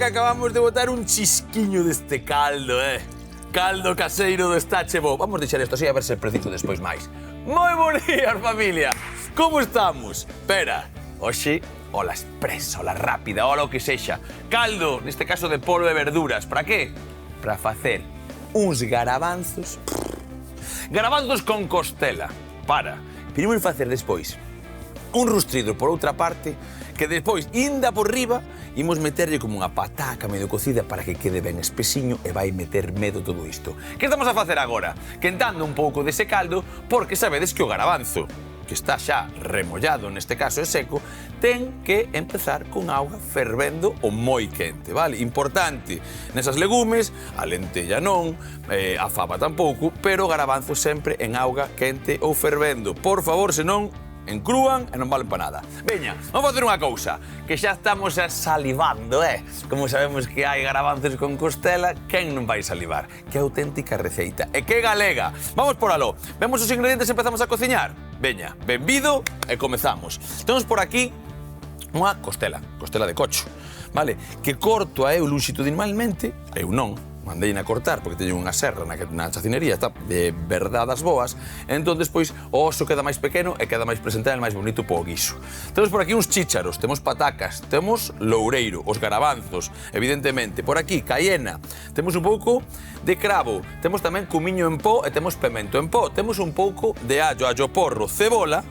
Que acabamos de botar un chisquiño deste caldo, caldo caseiro do Está Che Bo. Vamos deixar isto así a ver se preciso despois máis. Moi bons días, familia. Como estamos? Espera, hoxe, ola expresa, ola rápida, ola o que sexa. Caldo, neste caso de polvo de verduras. Para qué? Para facer uns garabanzos. Garabanzos con costela. Primero facer despois un rustrido por outra parte, que despois, inda por riba, imos meterlle como unha pataca medio cocida para que quede ben espesiño e vai meter medo todo isto. Que estamos a facer agora? Quentando un pouco dese caldo, porque sabedes que o garabanzo, que está xa remollado, neste caso é seco, ten que empezar con auga fervendo ou moi quente, vale? Importante, nesas legumes, a lentella non, a faba tampouco, pero o garabanzo sempre en auga quente ou fervendo. Por favor, senón, encrúan e non valen para nada. Veña, vamos facer unha cousa, que xa estamos salivando, Como sabemos que hai garabanzos con costela, quen non vai salivar? Que auténtica receita, e que galega. Vamos por aló. Vemos os ingredientes e empezamos a cociñar? Veña, benvido e comezamos. Temos por aquí unha costela de cocho, vale? Que corto a eu longitudinalmente, eu non, mandei na cortar porque teño unha serra na chacinería, está de verdadas boas, entón despois o oso queda máis pequeno e queda máis presentável, máis bonito po guiso. Temos por aquí uns chícharos, temos patacas, temos loureiro, os garabanzos, evidentemente. Por aquí, cayena, temos un pouco de cravo, temos tamén cumiño en pó e temos pemento en pó, temos un pouco de allo, allo porro, cebola,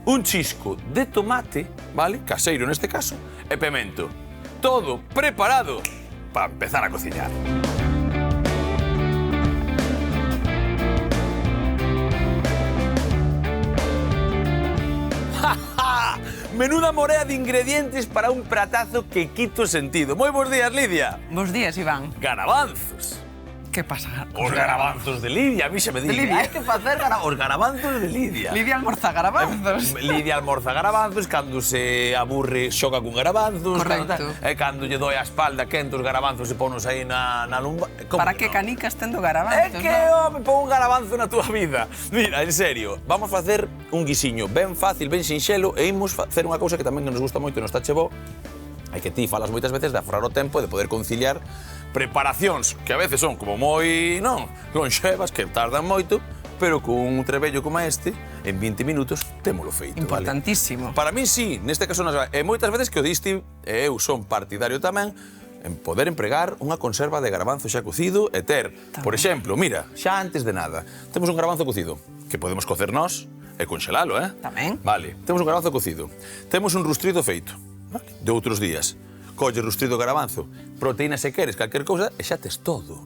un chisco de tomate, vale, caseiro neste caso, e pemento. Todo preparado para empezar a cociñar. Menuda morea de ingredientes para un pratazo que quito sentido. Moi bons días, Lidia. Bos días, Iván. Garabanzos. Que pasa? Os garabanzos de Lidia. A mí se me dice, hai que facer os garabanzos de Lidia. Lidia almorza garabanzos. Lidia almorza garabanzos, cando se aburre xoga con garabanzos. Correcto. E cando lle doi a espalda quente os garabanzos e ponos aí na lumba. Para que canicas tendo garabanzos, É que, home, pon un garabanzo na túa vida. Mira, en serio, vamos facer un guisiño ben fácil, ben sinxelo, e imos facer unha cousa que tamén nos gusta moito no Está Che Bo, e que ti falas moitas veces de aforrar o tempo e de poder conciliar preparacións que a veces son como moi, lonxevas, que tardan moito, pero con un trebello como este, en 20 minutos, témolo feito, importantísimo. Vale? Para mí, sí, neste caso, e moitas veces que o diste, e eu son partidario tamén, en poder empregar unha conserva de garabanzo xa cocido e ter, por exemplo, mira, xa antes de nada, temos un garabanzo cocido, que podemos cocer nós e conxelalo, Tamén. Vale, temos un garabanzo cocido, temos un rustrido feito, vale, de outros días. Colle rustrido garabanzo, proteína se queres, calquer cousa, e xa tes todo,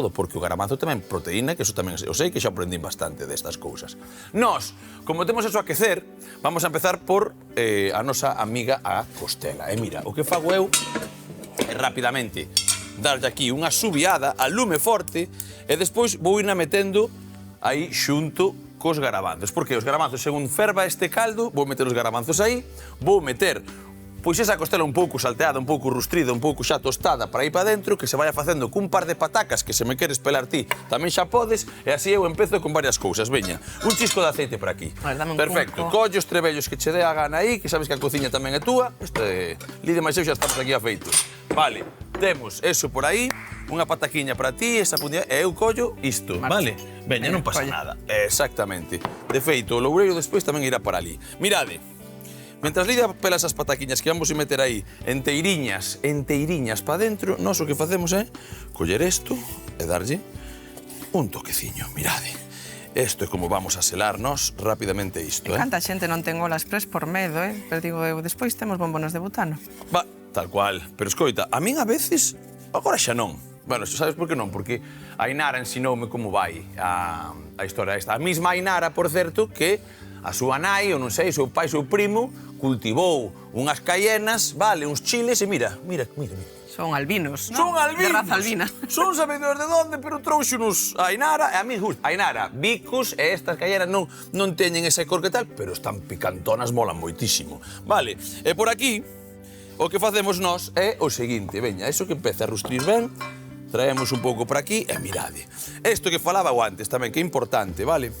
porque o garabanzo tamén proteína, que eso tamén eu sei que xa aprendín bastante destas cousas. Nós, como temos eso a quecer, vamos a empezar por a nosa amiga a costela. E mira, o que fago eu é rapidamente darlle aquí unha subiada a lume forte e despois vou irna metendo aí xunto cos garabanzos, porque os garabanzos, según ferva este caldo, vou meter os garabanzos aí, vou meter pois esa costela un pouco salteada, un pouco rustrida, un pouco xa tostada para ir para dentro, que se vaya facendo cun par de patacas que se me queres pelar ti, tamén xa podes, e así eu empezo con varias cousas. Veña, un chisco de aceite por aquí. Perfecto, colle os trebellos que che dé a gana aí, que sabes que a cociña tamén é túa. Lidia máis eu xa estamos aquí afeitos. Vale, temos eso por aí, unha pataquiña para ti, esa pundia, e eu collo isto, vale? Veña, non pasa nada. Exactamente. De feito, o loureiro despois tamén irá para ali. Mirade, mentras Lidia pela esas pataquiñas que vamos a meter aí enteiriñas para dentro, nós o que facemos é coller isto e darlle un toqueciño, mirade. Isto é como vamos a selar nós rapidamente isto, Canta xente non ten ola express por medo, Pero digo eu, despois temos bombonos de butano. Va, tal cual. Pero escoita, a min a veces, agora xa non. Bueno, sabes por que non? Porque a Ainara ensinoume como vai a historia esta. A mesma Ainara, por certo, que a súa nai, ou non sei, seu pai, seu primo, cultivou unhas cayenas, vale, uns chiles, e mira. Son albinos, Son ¿no? albinos. De raza albina. Son sabedores de onde, pero trouxonos a Ainara, e a mí gusta. Ainara, bicos e estas cayenas non teñen ese cor que tal, pero están picantonas, molan moitísimo. Vale, e por aquí, o que facemos nós é o seguinte, veña, eso que empeza a rustrir ben, traemos un pouco por aquí e mirade. Isto que falaba antes tamén, que é importante, vale?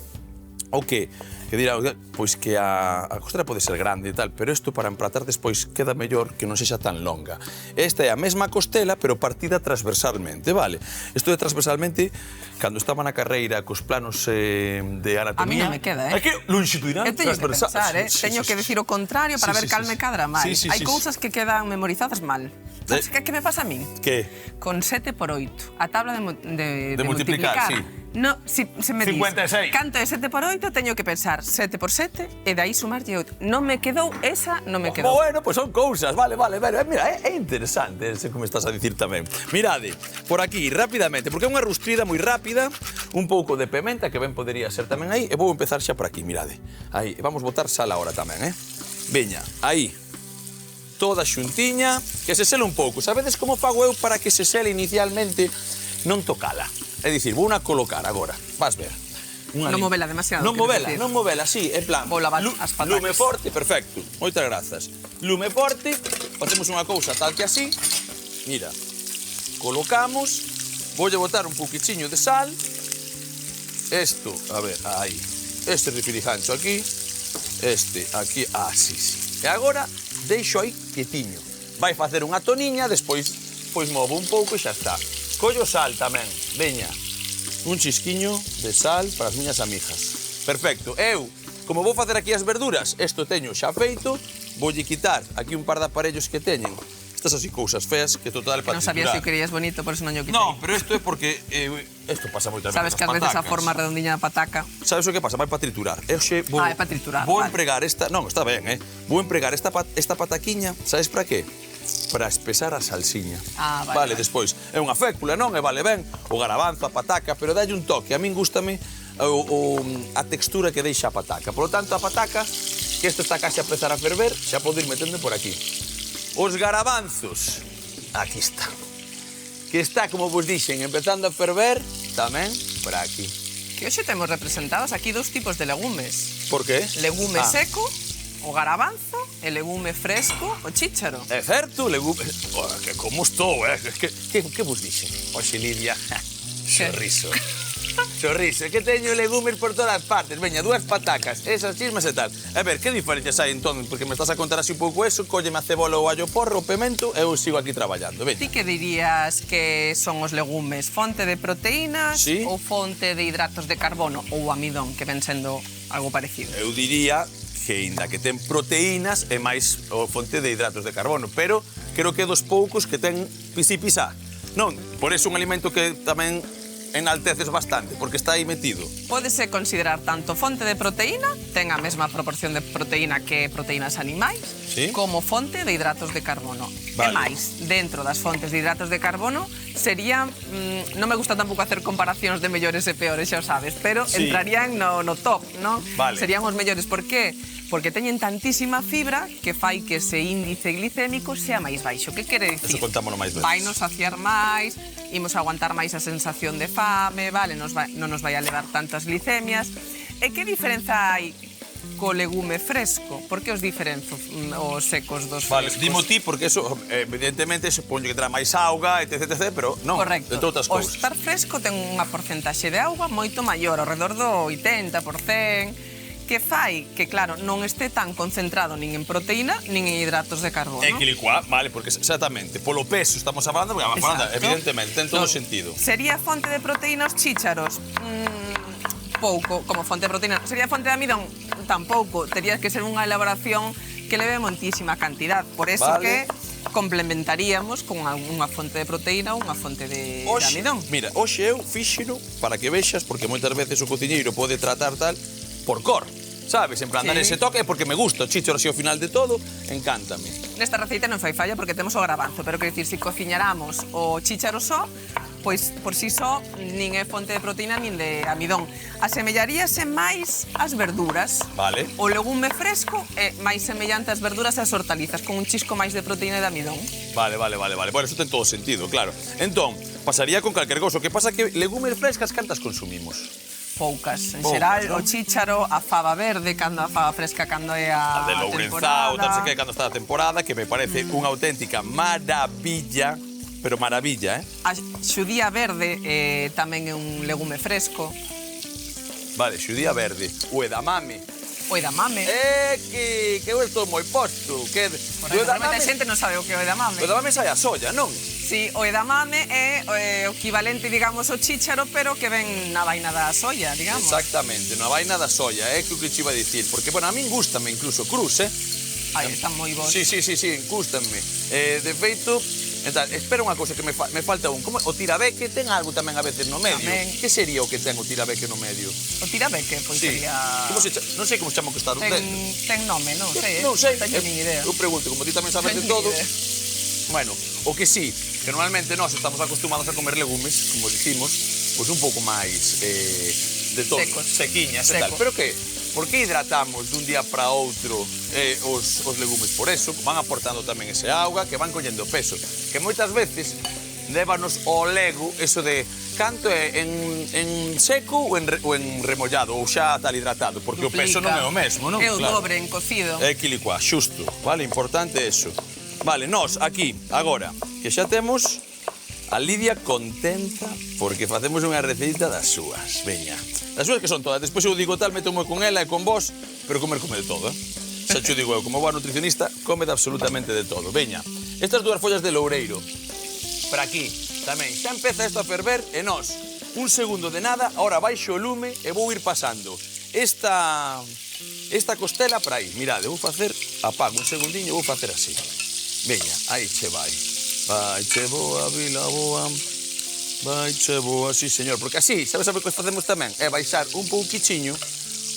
O que dirá, pois que a costela pode ser grande e tal, pero isto para empratar despois queda mellor que non sexa tan longa. Esta é a mesma costela, pero partida transversalmente, vale? Isto de transversalmente, cando estaba na carreira cos planos de anatomía... A mí non me queda, É que longitudinal Eu teño que transversal. pensar, teño que decir o contrario para ver cal me cadra máis. Hai cousas que quedan memorizadas mal. Sabes que me pasa a min? Que? Con 7 por 8, a tabla de multiplicar, sí. No, se me 56. dis, canto é 7 por 8, teño que pensar 7 por 7 e dai sumarlle 8. Non me quedou esa, non me quedou. Bueno, pois son cousas, vale, mira, é interesante, sei como estás a dicir tamén. Mirade, por aquí, rapidamente, porque é unha rustrida moi rápida, un pouco de pementa, que ben podería ser tamén aí, e vou empezar xa por aquí, mirade. Aí, vamos botar sal agora tamén, Veña, aí. Toda xuntiña, que se sele un pouco. Sabedes como fago eu para que se sele inicialmente non tocala? É dicir, vou na colocar agora, vas ver. Non movela demasiado. Non movela, sí, en plan. Vou lavar as patacas. Lume forte, perfecto. Moitas grazas. Lume forte, facemos unha cousa tal que así. Mira, colocamos, voulle botar un pouquichiño de sal. Esto, a ver, aí. Este refrijancho aquí. Este aquí, sí. E agora deixo aí quietiño. Vai facer unha toniña, despois pois movo un pouco e xa está. Collo sal tamén, veña. Un chisquiño de sal para as miñas amigas. Perfecto. Eu, como vou facer aquí as verduras, isto teño xa feito, voulle quitar aquí un par de aparellos que teñen. Estas así cousas feas que total para Non sabía se o querías bonito, por eso non o quitei. No, pero isto é porque isto pasa moitas veces. Sabes que ás veces a forma redondiña da pataca... Sabes o que pasa? Vai para triturar. É para triturar, vou vale. empregar esta... Non, está ben, Vou empregar esta pataquiña, sabes para qué? Para espesar a salsiña. Vale, despois. É unha fécula, non? E vale ben o garabanzo, a pataca, pero dalle un toque. A min gústame a textura que deixa a pataca. Por lo tanto, a pataca, que isto está case a empezar a ferver, xa podo ir metendo por aquí. Os garabanzos, aquí está. Que está, como vos dixen, empezando a ferver, tamén por aquí. Que hoxe temos representados aquí dous tipos de legumes. Por qué? Legume seco, o garabanzo, e legume fresco, o chícharo. É certo, legume... que como estou, Que vos dixen? Oxe, Lidia, sorriso. Sorriso, que teño legumes por todas partes. Veña, dúas patacas, esas chismas e tal. A ver, que diferencias hai entón? Porque me estás a contar así un pouco eso, cólleme a cebola, o allo porro, o pemento, e eu sigo aquí traballando. Veña. Ti que dirías que son os legumes? Fonte de proteínas ou fonte de hidratos de carbono ou amidón, que ven sendo algo parecido? Eu diría que ainda que ten proteínas é máis fonte de hidratos de carbono, pero creo que é dos poucos que ten pisá. Non, por eso un alimento que tamén enalteces bastante, porque está aí metido. Pódese considerar tanto fonte de proteína, ten a mesma proporción de proteína que proteínas animais, como fonte de hidratos de carbono. E máis, dentro das fontes de hidratos de carbono, sería... non me gusta tampouco hacer comparacións de mellores e peores, xa o sabes, pero entrarían no top, non? Serían os mellores. Por qué? Porque teñen tantísima fibra que fai que ese índice glicémico sea máis baixo. Que quere dicir? Eso contámonos máis veces. Vai nos saciar máis, imos aguantar máis a sensación de fame, vale? Non nos vai a levar tantas glicemias. E que diferenza hai co legume fresco? Por que os diferenzo os secos dos frescos? Vale, dimo ti, porque eso, evidentemente, supoño que terá máis auga, etc, pero non, correcto. entre outras cousas. O estar fresco ten unha porcentaxe de auga moito maior, ao redor do 80%, que fai que, claro, non este tan concentrado nin en proteína nin en hidratos de carbono. É que licua, vale, porque exactamente, polo peso estamos falando, porque evidentemente, ten todo o sentido. Sería fonte de proteína os chícharos? Pouco, como fonte de proteína. Sería fonte de amidón? Tampouco. Tería que ser unha elaboración que leve montísima cantidad. Por eso que complementaríamos con unha fonte de proteína ou unha fonte de amidón. Mira, hoxe eu fíxeno para que vexas, porque moitas veces o cociñeiro pode tratar tal por cor. Sabes, en plan, dar ese toque porque me gusta, o chícharo así ao final de todo, encántame. Nesta receita non fai falla porque temos o garabanzo, pero quer dicir, se cociñaramos o chícharo só, pois por si só nin é fonte de proteína nin de amidón. Asemellaríase máis ás verduras. Vale. O legume fresco é máis semellante ás verduras e ás hortalizas, con un chisco máis de proteína e de amidón. Vale. Bueno, eso ten todo sentido, claro. Entón, pasaría con calquer cousa. O que pasa que legumes frescas cantas consumimos? Poucas. En xeral, o chícharo, a fava verde, cando a fava fresca, cando é a de Lourenzao, tal, sei que cando está a temporada, que me parece unha auténtica maravilla, pero maravilla, A xudía verde tamén é un legume fresco. Vale, xudía verde. O edamame. O edamame. Que eu estou moi posto. Normalmente a xente non sabe o que é o edamame. O edamame sai a soya, non? Sí, o edamame é o equivalente, digamos, ao chícharo, pero que ven na vaina da soya, digamos. Exactamente, na vaina da soya, é que o que te iba a dicir. Porque, bueno, a min gústame incluso cruz, Ai, están moi bons. Sí, gústanme. De feito, espera unha cousa que me falta un. Como o tirabeque ten algo tamén a veces no medio. Tamén. Que sería o que ten o tirabeque no medio? O tirabeque, pois sería... Non sei como se chama o que está. Ten nome, non sei. Non sei. Teño nin idea. Eu pregunto, como ti tamén sabes de todo. Bueno, o que sí, que normalmente nós estamos acostumados a comer legumes, como dicimos, pois un pouco máis de todo, sequiñas e tal. Pero que? Por que hidratamos dun día para outro os legumes? Por eso, van aportando tamén ese auga que van collendo peso. Que moitas veces lévanos ao lego eso de canto é en seco ou en remollado ou xa tal hidratado, porque o peso non é o mesmo, non? É o dobre en cocido. É quilicua, xusto, vale, importante eso. Vale, nós aquí, agora, que xa temos a Lidia contenta porque facemos unha receita das súas. Veña, das súas que son todas. Despois eu digo tal, métomo con ela e con vos, pero come de todo, Xa xo digo eu, como boa nutricionista, come absolutamente de todo. Veña, estas dúas follas de loureiro, para aquí, tamén. Xa empeza isto a ferver e nós, un segundo de nada, ahora baixo o lume e vou ir pasando esta costela para aí. Mirade, vou facer, apago un segundinho e vou facer así. Veña, aí che vai. Vai che boa, vila boa. Vai che boa, sí, señor. Porque así, sabes o que facemos tamén? É baixar un pouquichiño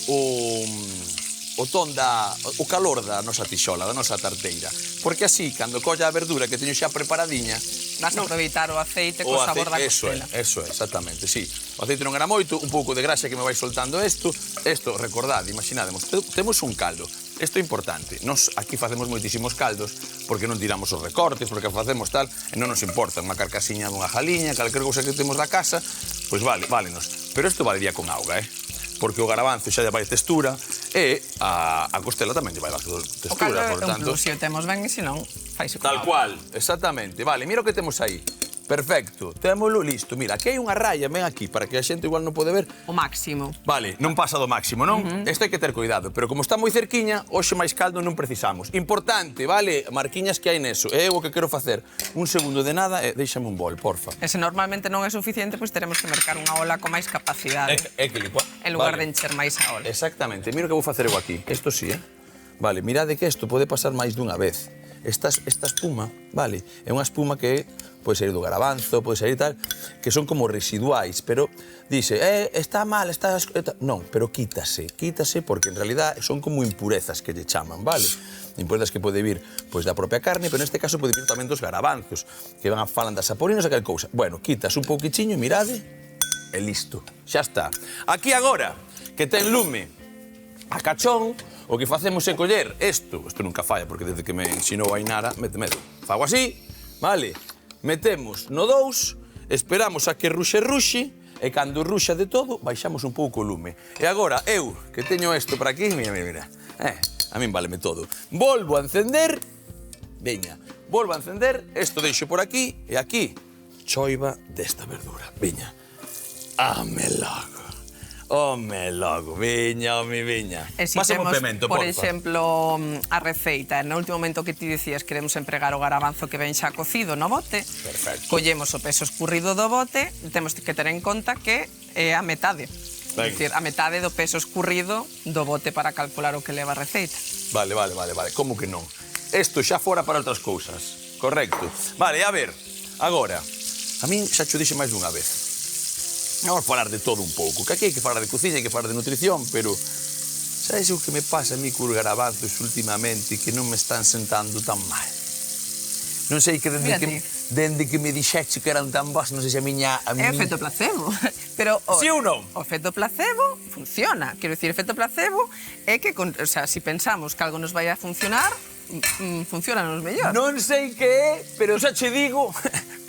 o ton o calor da nosa tixola, da nosa tarteira. Porque así, cando colla a verdura que teño xa preparadiña, vas a aproveitar o aceite co sabor da costela. Eso é, exactamente, sí. O aceite non era moito, un pouco de graxa que me vai soltando isto, recordad, imaginademos, temos un caldo. Isto é importante. Nos aquí facemos moitísimos caldos porque non tiramos os recortes, porque facemos tal, e non nos importa unha carcasiña dunha jaliña, calquer cousa que temos da casa, pois válenos. Pero isto valería con auga, porque o garabanzo xa lle vai textura e a costela tamén lle vai textura, o caldo por tanto. O se o temos ben e se non, faise con Tal cual, exactamente. Vale, mira o que temos aí. Perfecto, témolo listo. Mira, aquí hai unha raya, ven aquí, para que a xente igual non pode ver. O máximo. Vale, non pasa do máximo, non? Este hai que ter cuidado, pero como está moi cerquiña, hoxe máis caldo non precisamos. Importante, vale, marquiñas que hai neso. É o que quero facer. Un segundo de nada e déixame un bol, porfa. E se normalmente non é suficiente, pois teremos que mercar unha ola con máis capacidade. É que licua. En lugar de encher máis a ola. Exactamente, mira o que vou facer eu aquí. Isto sí, Vale, mirade que isto pode pasar máis dunha vez. Esta espuma, vale, é unha espuma que pode ser do garabanzo, pode ser tal, que son como residuais, pero dice, está mal, está... Non, pero quítase porque en realidad son como impurezas que lle chaman, vale? Impurezas que pode vir pois da propia carne, pero neste caso pode vir tamén dos garabanzos, que van a falan das saporinas e aquel cousa. Bueno, quitas un pouquichiño, mirade, e listo, xa está. Aquí agora, que ten lume a cachón, o que facemos é coller isto nunca falla, porque desde que me ensinou a Ainara, mete medo. Fago así, vale, metemos no 2, esperamos a que ruxe, e cando ruxa de todo, baixamos un pouco o lume. E agora, eu, que teño isto para aquí, mira, a min váleme todo. Volvo a encender, veña, volvo a encender, isto deixo por aquí, e aquí, choiva desta verdura, veña. Home logo, veña. E se temos, por exemplo, a receita, no último momento que ti dicías queremos empregar o garabanzo que ven xa cocido no bote, collemos o peso escurrido do bote, temos que ter en conta que é a metade. É dicir, a metade do peso escurrido do bote para calcular o que leva a receita. Vale, como que non? Isto xa fora para outras cousas, correcto. Vale, a ver, agora, a min xa xo dixe máis dunha vez. Vamos a falar de todo un pouco, que aquí hai que falar de cociña, hai que falar de nutrición, pero sabes o que me pasa a mí cos garabanzos últimamente que non me están sentando tan mal? Non sei que Mira ti. dende que me dixeche que eran tan bons, non sei se a miña... É o efecto placebo. Pero Sí ou non? O efecto placebo funciona. Quero dicir, o efecto placebo é que, o sea, si pensamos que algo nos vai a funcionar, funciona nos mellor. Non sei que é, pero xa che digo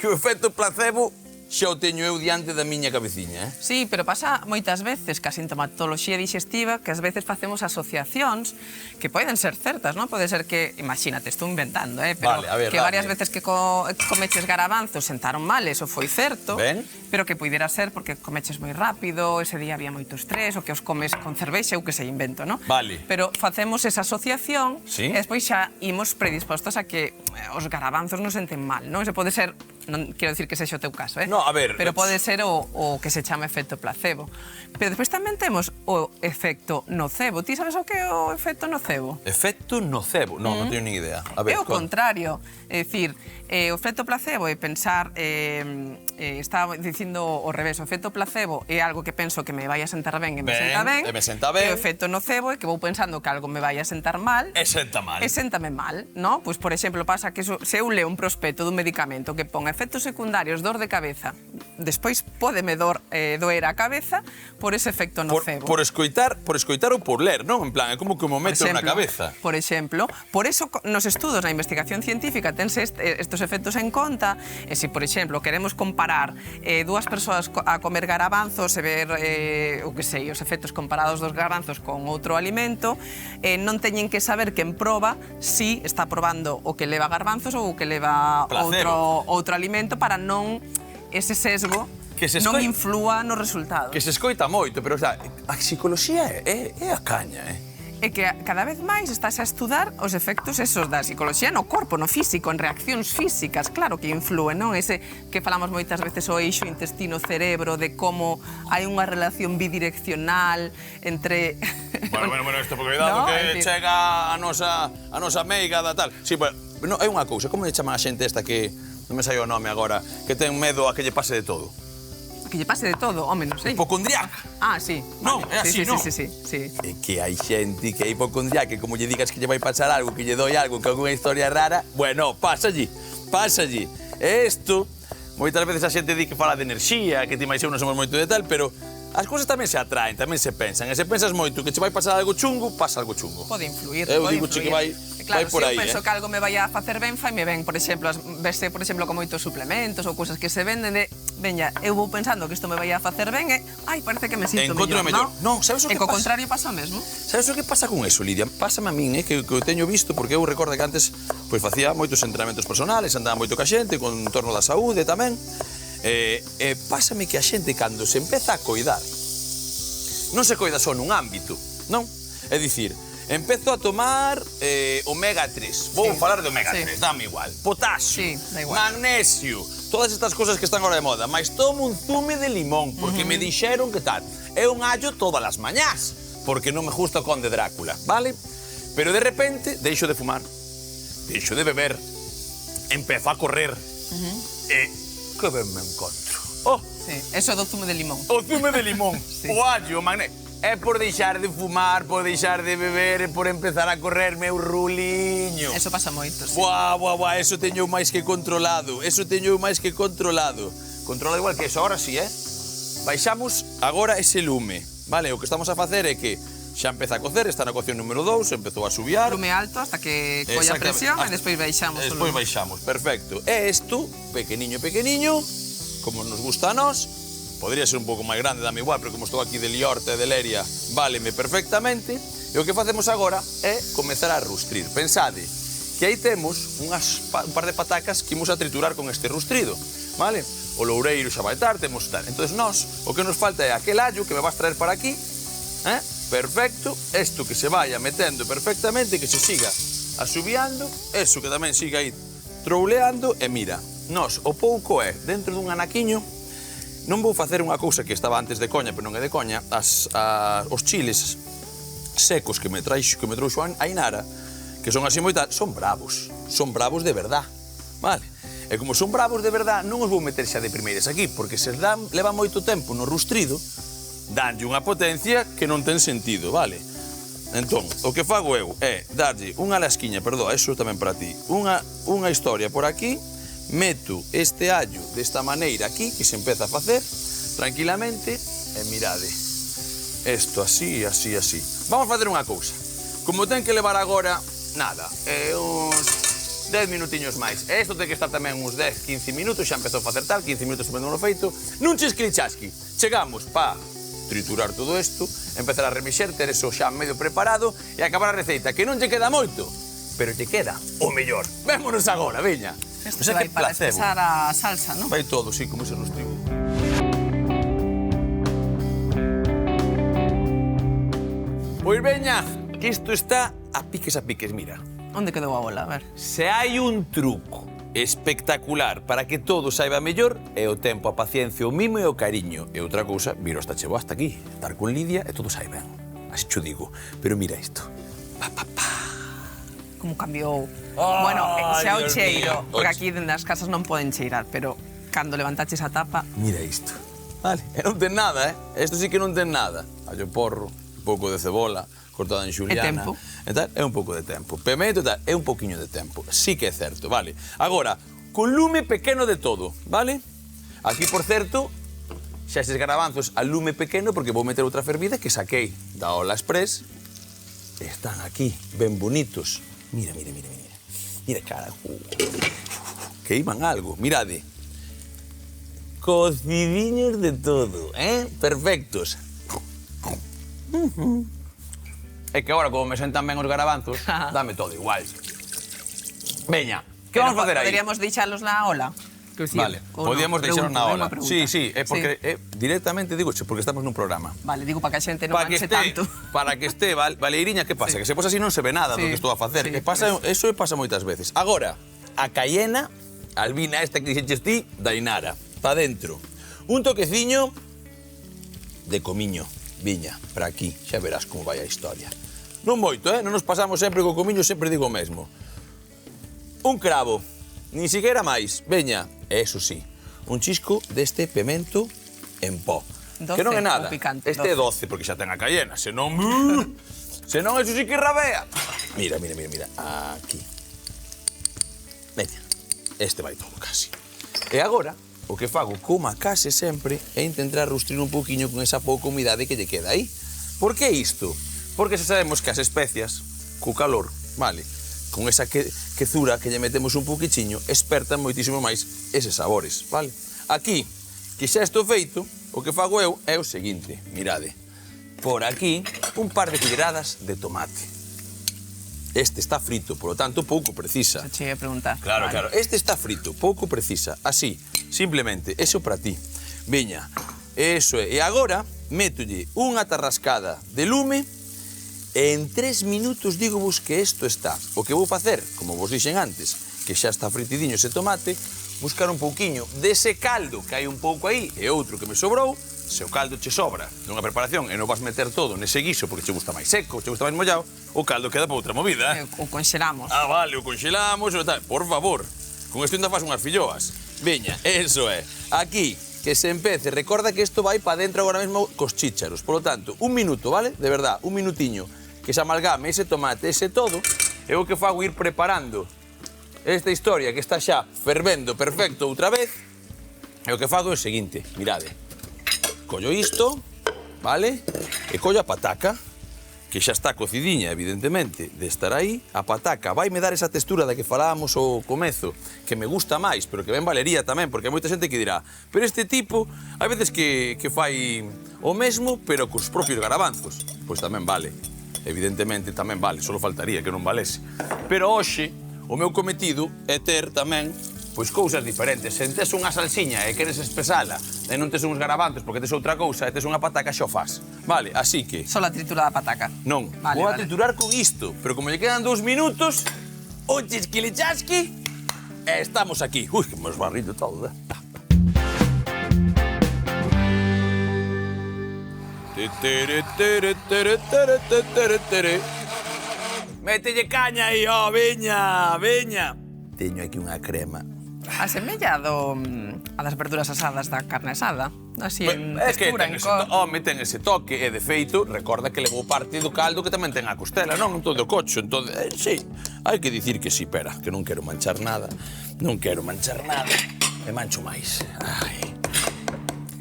que o efecto placebo xa o teño eu diante da miña cabeciña, Sí, pero pasa moitas veces que a sintomatoloxía digestiva que ás veces facemos asociacións que poden ser certas, non? Pode ser que, imagínate, estou inventando, pero Vale, a ver, que dale. varias veces que comeches garabanzos sentaron mal, eso foi certo, Ben. pero que puidera ser porque comeches moi rápido, ese día había moito estrés, ou que os comes con cervexa, ou que se invento, non? Vale. Pero facemos esa asociación Sí. e despois xa imos predispostos a que os garabanzos non senten mal, non? Ese pode ser, non quero dicir que sexa o teu caso, No, a ver, pero pode ser o que se chama efecto placebo. Pero despois tamén temos o efecto nocebo. Ti sabes o que é o efecto nocebo? Efecto nocebo. Non, non teño nin idea. A ver, É o contrario. É dicir, o efecto placebo é pensar... estaba dicindo o revés. O efecto placebo é algo que penso que me vai a sentar ben e me Ben, senta ben. e me senta ben. E o efecto nocebo é que vou pensando que algo me vai a sentar mal. E senta mal. E séntame mal, non? Pois, por exemplo, pasa que se eu leo un prospecto dun medicamento que pon efectos secundarios, dor de cabeza, despois pódeme doer a cabeza por ese efecto nocebo. Por escoitar ou por ler, non? En plan, é como que me meto na cabeza. Por exemplo, por eso nos estudos, na investigación científica, tense estos efectos en conta, e se, por exemplo, queremos comparar dúas persoas a comer garabanzos e ver, o que sei, os efectos comparados dos garabanzos con outro alimento, non teñen que saber quen proba si está probando o que leva garbanzos ou o que leva outro alimento para non ese sesgo non inflúa no resultado. Que se escoita moito, pero o sea, a psicoloxía é a caña, É que cada vez máis estás a estudar os efectos esos da psicoloxía no corpo, no físico, en reaccións físicas, claro que inflúen, non? Ese que falamos moitas veces o eixo intestino-cerebro, de como hai unha relación bidireccional entre... Bueno, isto, porque cuidado que chega a nosa meiga da tal. Sí, pero hai unha cousa, como lle chaman a xente esta que, non me sai o nome agora, que ten medo a que lle pase de todo? Que lle pase de todo, home, non sei. Hipocondriaca. Ah, sí. Non, é así, non? Sí. É que hai xente que é hipocondriaca, que como lle digas que lle vai pasar algo, que lle doi algo, que alguna historia rara, bueno, pásalle. E isto, moitas veces a xente di que fala de enerxía, que ti máis eu non somos moito de tal, pero as cousas tamén se atraen, tamén se pensan. E se pensas moito que che vai pasar algo chungo, pasa algo chungo. Pode influir, Eu digo che que vai por aí, se eu penso que algo me vai a facer ben, faime ben, por exemplo, vese, por exemplo, con moitos suplementos ou cousas que se venden de, veña, eu vou pensando que isto me vai a facer ben e, parece que me sinto mellor, non? Sabes o que pasa? E co contrario pasa o mesmo. Sabes o que pasa con eso, Lidia? Pásame a min, que o teño visto, porque eu recordo que antes pois facía moitos entrenamentos personales, andaba moito ca xente, con torno da saúde tamén, pásame que a xente, cando se empeza a coidar, non se coida só nun ámbito, non? É dicir, empezo a tomar omega 3. Vou falar de omega 3, dame igual. Potasio, magnesio, todas estas cosas que están agora de moda. Mais tomo un zume de limón, porque me dixeron que tal. É un allo todas as mañás, porque non me gusta o Conde Drácula, vale? Pero de repente, deixo de fumar, deixo de beber, empezo a correr, e que ben me encontro. Sí, eso do zume de limón. O zume de limón, o allo, o magnesio. É por deixar de fumar, por deixar de beber, por empezar a correr meu ruliño. Eso pasa moito, sí. Buah, eso teño máis que controlado. Controlado igual que eso, ahora sí, Baixamos agora ese lume, vale? O que estamos a facer é que xa empeza a cocer, está na cocción número 2, empezou a subiar. Lume alto hasta que colla presión e despois baixamos. Despois baixamos, perfecto. E isto, pequeniño, como nos gusta a nós, podría ser un pouco máis grande, dame igual, pero como estou aquí de Liorta e de Leria, váleme perfectamente. E o que facemos agora é comezar a rustrir. Pensade que aí temos un par de patacas que imos a triturar con este rustrido, vale? O loureiro xa vai tar, temos tal. Entón, nós, o que nos falta é aquel allo que me vas traer para aquí, perfecto, isto que se vaya metendo perfectamente, que se siga asubiando, eso que tamén siga aí trouleando, e mira, nós, o pouco é, dentro dun anaquiño, non vou facer unha cousa que estaba antes de coña, pero non é de coña, os chiles secos que me trouxo a Ainara, que son así moita, son bravos de verdad, vale? E como son bravos de verdad, non os vou meter xa de primeiras aquí, porque se leva moito tempo no rustrido, danlle unha potencia que non ten sentido, vale? Entón, o que fago eu é darlle unha lasquiña, perdoa, eso tamén para ti, unha historia por aquí, meto este allo desta maneira aquí, que se empeza a facer tranquilamente, e mirade, isto así, así, así. Vamos facer unha cousa, como ten que levar agora, nada, uns 10 minutiños máis. E isto ten que estar tamén uns 10, 15 minutos, xa empezou a facer tal, 15 minutos subendo no feito, nun chisquilichasqui. Chegamos pa triturar todo isto, empezar a remexer, ter eso xa medio preparado e acabar a receita, que non lle queda moito, pero lle queda o mellor. Vémonos agora, veña. Isto se vai para espesar a salsa, non? Vai todo, sí, como se nos trigo. Pois veña, que isto está a piques, mira. Onde quedou a bola? A ver. Se hai un truco espectacular para que todo saiba mellor, é o tempo, a paciencia, o mimo e o cariño. E outra cousa, mira, hasta chegou hasta aquí. Estar con Lidia e todo sai ben. Así cho digo. Pero mira isto. Como cambiou. Bueno, xa o cheiro, porque aquí dende as casas non poden cheirar, pero cando levantaches a tapa... Mira isto. Vale, e non ten nada, Isto sí que non ten nada. Allo porro, un pouco de cebola, cortada en xuliana. E tempo. E tal, é un pouco de tempo. Pemento e tal, é un poquinho de tempo. Sí que é certo, vale. Agora, con lume pequeno de todo, vale? Aquí, por certo, xa estes garabanzos a lume pequeno, porque vou meter outra fervida que saquei da Ola Express. Están aquí, ben bonitos. Mira, mira, mira, mira. Mira, cara. Que iban algo. Mirade. Cocidiños de todo, Perfectos. É que agora, como me sentan ben os garabanzos, dame todo igual. Veña, que vamos facer aí? Poderíamos deixalos na ola? Vale, podíamos deixaros na ola. Sí, sí, é porque directamente digo, porque estamos nun programa. Vale, digo para que a xente non manche tanto. Para que este, Valeiriña, que pasa? Que se pos así non se ve nada do que estou a facer. Eso pasa moitas veces. Agora, a cayena, albina esta que dixeches ti, da Inara, pa dentro. Un toqueciño de comiño. Viña, para aquí, xa verás como vai a historia. Non moito, non nos pasamos sempre co comiño, sempre digo o mesmo. Un cravo, nin siquiera máis, veña, e eso sí, un chisco deste pemento en pó. 12, que non é nada, picante, este é 12, porque xa ten a cayena, senón eso sí que rabea. Mira, mira, mira, mira, aquí. Veña, este vai todo casi. E agora, o que fago, como a case sempre, é intentar rustrir un poquinho con esa pouca humidade que lle queda aí. Por que isto? Porque xa sabemos que as especias, co calor, vale, con esa quezura que lle metemos un poquichiño, espertan moitísimo máis eses sabores, vale? Aquí, que xa estou feito, o que fago eu é o seguinte, mirade. Por aquí, un par de culleradas de tomate. Este está frito, por lo tanto, pouco precisa. Se che ia preguntar. Claro, claro. Este está frito, pouco precisa. Así, simplemente, eso para ti. Veña, eso é. E agora, métolle unha tarrascada de lume e en 3 minutos digo vos que isto está. O que vou facer, como vos dixen antes, que xa está fritidiño ese tomate, buscar un pouquiño dese caldo que hai un pouco aí e outro que me sobrou. Se o caldo che sobra nunha preparación e non vas meter todo nese guiso porque che gusta máis seco, che gusta máis mollado, o caldo queda para outra movida, O conxelamos. Ah, vale, o conxelamos, o tal. Por favor, con isto ainda faz unhas filloas. Veña, eso é. Aquí, que se empece. Recorda que isto vai para dentro agora mesmo cos chícharos. Por lo tanto, un minuto, vale? De verdad, un minutiño. Que se amalgame ese tomate, ese todo. É o que fago ir preparando esta historia que está xa fervendo perfecto outra vez. E o que fago é o seguinte, mirade. Collo isto, vale? E collo a pataca, que xa está cocidiña, evidentemente, de estar aí. A pataca vai me dar esa textura da que falábamos ao comezo, que me gusta máis, pero que ben valería tamén, porque hai moita xente que dirá, pero este tipo, hai veces que fai o mesmo, pero cos propios garabanzos. Pois tamén vale, evidentemente tamén vale, só faltaría que non valese. Pero hoxe, o meu cometido é ter tamén pois cousas diferentes. Se tes unha salsiña e queres espesala e non tes uns garabanzos porque tes outra cousa e tes unha pataca, xa o fas. Vale, así que... Só a tritura da pataca. Non, vale, vou a triturar con isto, pero como lle quedan 2 minutos, o chisquilichasqui, e estamos aquí. Ui, que me esbarrillo todo, Mételle caña aí, ó, veña, veña. Teño aquí unha crema Asemella a das verduras asadas da carne asada. Así en É que textura, ten en ese, cor. ten ese toque, e de feito, recorda que levou parte do caldo que tamén ten a costela, non? En todo o cocho, entón, sí, hai que dicir que sí, pera, que non quero manchar nada, e mancho máis. Ai.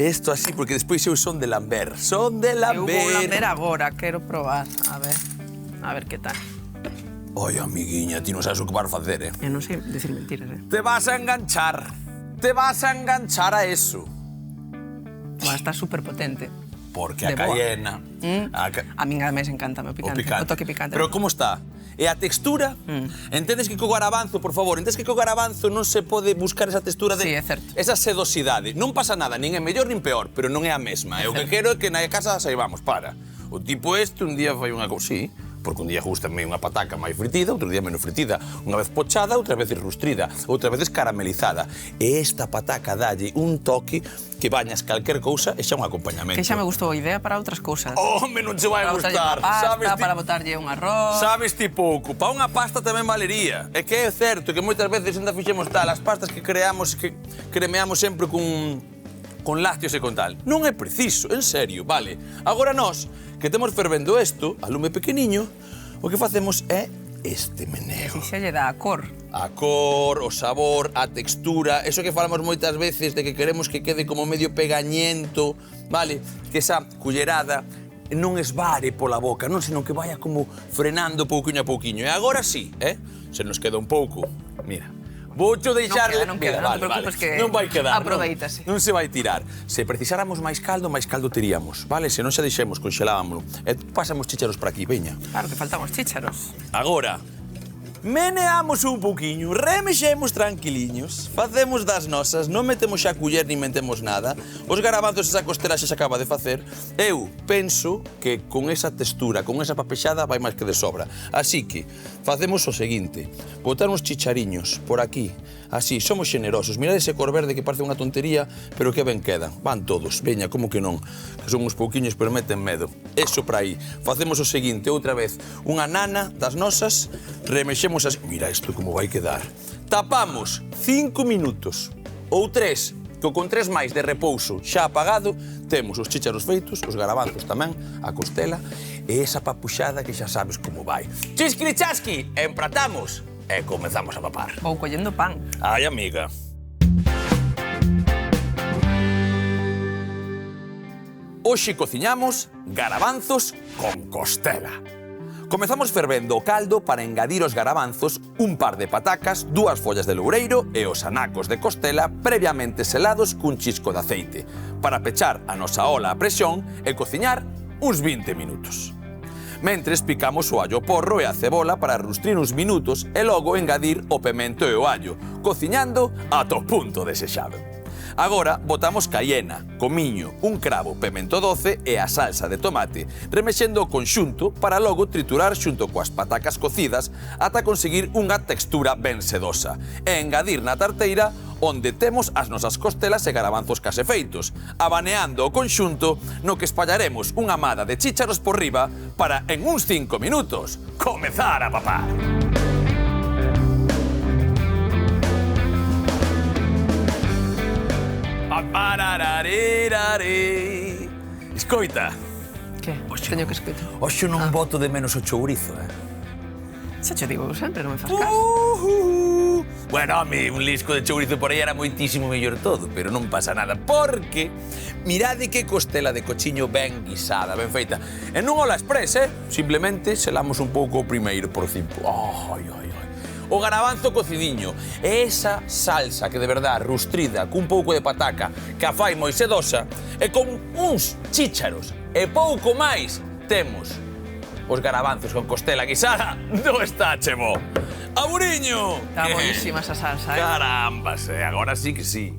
Isto así, porque despois eu son de lamber, Eu vou lamber agora, quero probar, a ver que tal. Oi, amiguiña, ti non sabes o que vas facer, Eu non sei decir mentiras, Te vas a enganchar a eso. Va a estar super potente. Porque a De boa. cayena... A min ademais encanta o picante, o toque picante. Pero como está? E a textura? Entendes que co garabanzo, por favor, entendes que co garabanzo non se pode buscar esa textura de... Sí, é certo. Esa sedosidade. Non pasa nada, nin é mellor nin peor, pero non é a mesma. E o que quero é que na casa saibamos, para. O tipo este un día fai unha cousa... Sí, porque un día gustame unha pataca máis fritida, outro día menos fritida, unha vez pochada, outra vez rustrida, outra vez caramelizada. E esta pataca dalle un toque que bañas calquer cousa e xa un acompañamento. Que xa me gustou a idea para outras cousas. Home, non che vai a gustar. Para botarlle un arroz... Sabes ti pouco, pa unha pasta tamén valería. É que é certo que moitas veces ainda fixemos tal, as pastas que creamos, que cremeamos sempre con lácteos e con tal. Non é preciso, en serio, vale. Agora nós, que temos fervendo isto, a lume pequeniño, o que facemos é este meneo. E xa lle dá a cor. A cor, o sabor, a textura, eso que falamos moitas veces de que queremos que quede como medio pegañento, vale? Que esa cullerada non esvare pola boca, non, senón que vaya como frenando pouquiño a pouquiño. E agora sí, se nos queda un pouco, mira, voucho deixar... Non queda, non te preocupes que non vai quedar, aproveítase. non se vai tirar. Se precisáramos máis caldo teríamos, vale? Se non xa deixemos, conxelábamolo. E pasamos chícharos para aquí, veña. Claro que faltan os chícharos. Agora, meneamos un pouquiño, remexemos tranquiliños, facemos das nosas, non metemos xa culler nin metemos nada, os garabanzos esa costela xa se acaba de facer. Eu penso que con esa textura, con esa papexada, vai máis que de sobra. Así que, facemos o seguinte, botar uns chichariños por aquí, así, somos xenerosos. Mirad ese cor verde que parece unha tontería, pero que ben quedan. Van todos, veña, como que non? Que son uns pouquiños, pero meten medo. Eso para aí. Facemos o seguinte, outra vez, unha nana das nosas, remexemos así. Mira isto como vai quedar. Tapamos 5 minutos ou 3, que con 3 máis de repouso xa apagado, temos os chícharos feitos, os garabanzos tamén, a costela, e esa papuxada que xa sabes como vai. Chisquilichasqui, empratamos e comezamos a papar. Vou collendo pan. Ai, amiga. Hoxe cociñamos garabanzos con costela. Comezamos fervendo o caldo para engadir os garabanzos, un par de patacas, 2 follas de loureiro e os anacos de costela previamente selados cun chisco de aceite, para pechar a nosa ola a presión e cociñar uns 20 minutos. Mentres picamos o allo porro e a cebola para rustrir uns minutos e logo engadir o pemento e o allo, cociñando ata o punto desexado. Agora botamos cayena, comiño, un cravo, pemento doce e a salsa de tomate, remexendo o conxunto para logo triturar xunto coas patacas cocidas ata conseguir unha textura ben sedosa e engadir na tarteira onde temos as nosas costelas e garabanzos case feitos, abaneando o conxunto no que espallaremos unha mada de chícharos por riba para, en uns 5 minutos, comezar a papar. Escoita. Que? Teño que escoitar. Oxo non boto de menos o chourizo, Xa che digo sempre, non me fas caso. Bueno, home, un lisco de chourizo por aí era moitísimo mellor todo, pero non pasa nada, porque mirade que costela de cochiño ben guisada, ben feita. E non ola express, simplemente selamos un pouco o primeiro por cimpo. Ai, ai, ai. O garabanzo cocidiño e esa salsa que de verdad rustrida cun pouco de pataca que a fai moi sedosa e con uns chícharos e pouco máis temos os garabanzos con costela guisada do Estache Bo. Aburiño! Está bonísima esa salsa, Caramba, agora sí que sí.